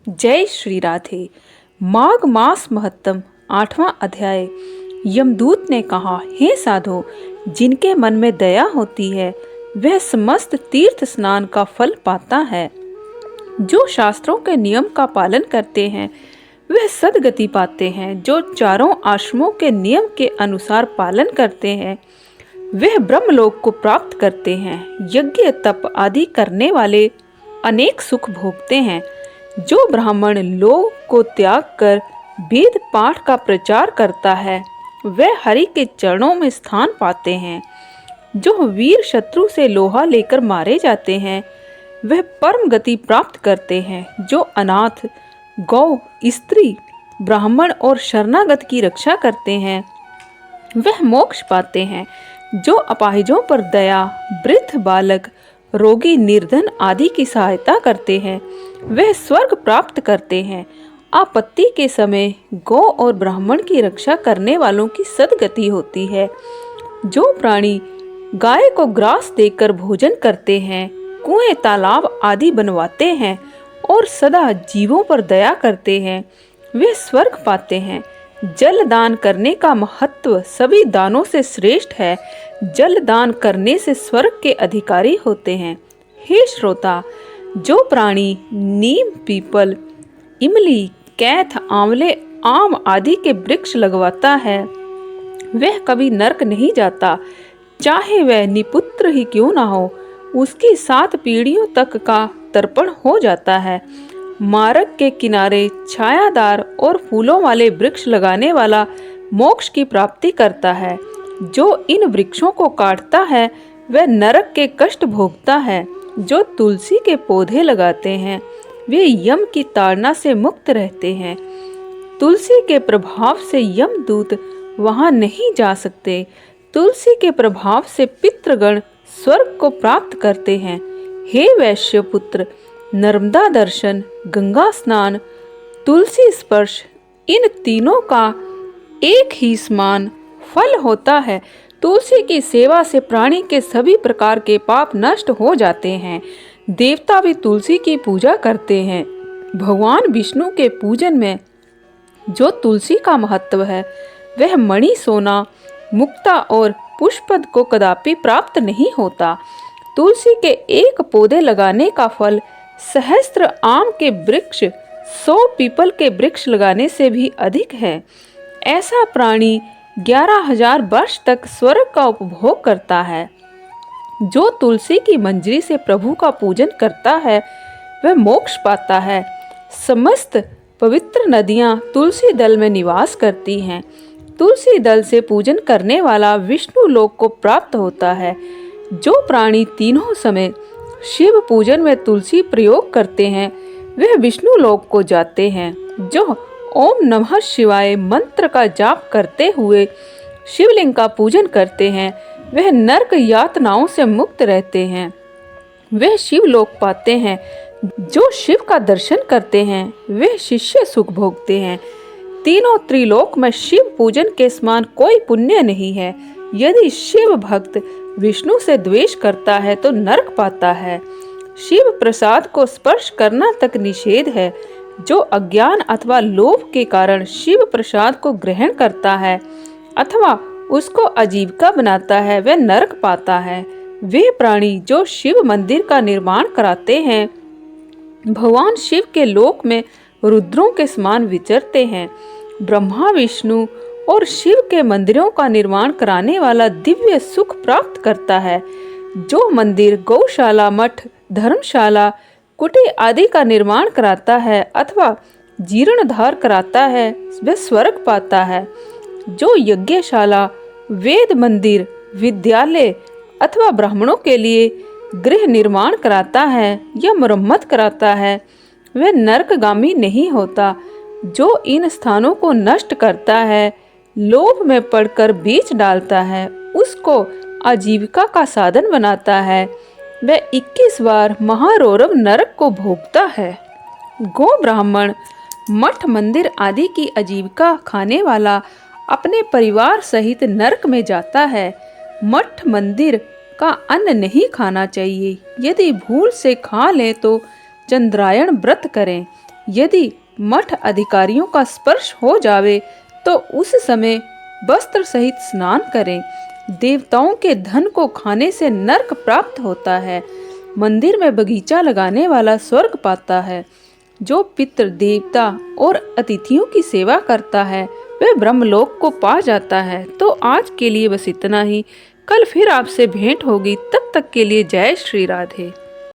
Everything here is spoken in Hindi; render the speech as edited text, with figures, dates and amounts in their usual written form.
जय श्री राधे। माघ मास महत्तम 8वां अध्याय। यमदूत ने कहा, हे साधो, जिनके मन में दया होती है वह समस्त तीर्थ स्नान का फल पाता है। जो शास्त्रों के नियम का पालन करते हैं वह सद्गति पाते हैं। जो चारों आश्रमों के नियम के अनुसार पालन करते हैं वह ब्रह्मलोक को प्राप्त करते हैं। यज्ञ तप आदि करने वाले अनेक सुख भोगते हैं। जो ब्राह्मण लोक को त्याग कर वेद पाठ का प्रचार करता है वह हरि के चरणों में स्थान पाते हैं। जो वीर शत्रु से लोहा लेकर मारे जाते हैं वह परम गति प्राप्त करते हैं। जो अनाथ, गौ, स्त्री, ब्राह्मण और शरणागत की रक्षा करते हैं वह मोक्ष पाते हैं। जो अपाहिजों पर दया, वृद्ध, बालक, रोगी, निर्धन आदि की सहायता करते हैं वह स्वर्ग प्राप्त करते हैं। आपत्ति के समय गौ और ब्राह्मण की रक्षा करने वालों की सद्गति होती है। जो प्राणी गाय को ग्रास देकर भोजन करते हैं, कुएं, तालाब आदि बनवाते हैं और सदा जीवों पर दया करते हैं वे स्वर्ग पाते हैं। जल दान करने का महत्व सभी दानों से श्रेष्ठ है। जल दान करने से स्वर्ग के अधिकारी होते हैं। हे श्रोता, जो प्राणी नीम, पीपल, इमली, कैथ, आंवले, आम आदि के वृक्ष लगवाता है वह कभी नरक नहीं जाता, चाहे वह निपुत्र ही क्यों ना हो। उसकी 7 पीढ़ियों तक का तर्पण हो जाता है। मार्ग के किनारे छायादार और फूलों वाले वृक्ष लगाने वाला मोक्ष की प्राप्ति करता है। जो इन वृक्षों को काटता है वह नरक के कष्ट भोगता है। जो तुलसी के पौधे लगाते हैं वे यम की ताड़ना से मुक्त रहते हैं। तुलसी के प्रभाव से यमदूत वहां नहीं जा सकते। तुलसी के प्रभाव से पितृगण स्वर्ग को प्राप्त करते हैं। हे वैश्य पुत्र, नर्मदा दर्शन, गंगा स्नान, तुलसी स्पर्श, इन तीनों का एक ही समान फल होता है। तुलसी की सेवा से प्राणी के सभी प्रकार के पाप नष्ट हो जाते हैं। देवता भी तुलसी की पूजा करते हैं। भगवान विष्णु के पूजन में जो तुलसी का महत्व है वह मणि, सोना, मुक्ता और पुष्पद को कदापि प्राप्त नहीं होता। तुलसी के एक पौधे लगाने का फल सहस्त्र आम के वृक्ष, 100 पीपल के वृक्ष लगाने से भी अधिक है। ऐसा प्राणी 11,000 वर्ष तक स्वर्ग का उपभोग करता है। जो तुलसी की मंजरी से प्रभु का पूजन करता है वह मोक्ष पाता है। समस्त पवित्र नदियां तुलसी दल में निवास करती हैं। तुलसी दल से पूजन करने वाला विष्णु लोक को प्राप्त होता है। जो प्राणी तीनों समय शिव पूजन में तुलसी प्रयोग करते हैं वह विष्णु लोक को जाते हैं। जो ओम नमः शिवाय मंत्र का जाप करते हुए शिवलिंग का पूजन करते हैं वह नरक यातनाओं से मुक्त रहते हैं। वह शिव लोक पाते हैं। जो शिव का दर्शन करते हैं वह शिष्य सुख भोगते हैं। तीनों त्रिलोक में शिव पूजन के समान कोई पुण्य नहीं है। यदि शिव भक्त विष्णु से द्वेष करता है तो नरक पाता है। शिव प्रसाद को स्पर्श करना तक निषेध है। जो अज्ञान अथवा लोभ के कारण शिव प्रसाद को ग्रहण करता है अथवा उसको आजीविका बनाता है वह नरक पाता है। वे प्राणी जो शिव मंदिर का निर्माण कराते हैं भगवान शिव के लोक में रुद्रों के समान विचरते हैं। ब्रह्मा, विष्णु और शिव के मंदिरों का निर्माण कराने वाला दिव्य सुख प्राप्त करता है। जो मंदिर, गौशाला, मठ, धर्मशाला, कुटी आदि का निर्माण कराता है अथवा जीर्णोद्धार कराता है वह स्वर्ग पाता है। जो यज्ञशाला, वेद मंदिर, विद्यालय अथवा ब्राह्मणों के लिए गृह निर्माण कराता है या मरम्मत कराता है वह नरकगामी नहीं होता। जो इन स्थानों को नष्ट करता है, लोभ में पड़कर बीच डालता है, उसको आजीविका का साधन बनाता है, वह 21 बार महारौरव नरक को भोगता है। गो, ब्राह्मण, मठ, मंदिर आदि की आजीविका खाने वाला अपने परिवार सहित नरक में जाता है। मठ, मंदिर का अन्न नहीं खाना चाहिए। यदि भूल से खा ले तो चंद्रायण व्रत करें। यदि मठ अधिकारियों का स्पर्श हो जावे तो उस समय वस्त्र सहित स्नान करें। देवताओं के धन को खाने से नरक प्राप्त होता है। मंदिर में बगीचा लगाने वाला स्वर्ग पाता है। जो पितृ देवता और अतिथियों की सेवा करता है वह ब्रह्मलोक को पा जाता है। तो आज के लिए बस इतना ही। कल फिर आपसे भेंट होगी। तब तक के लिए जय श्री राधे।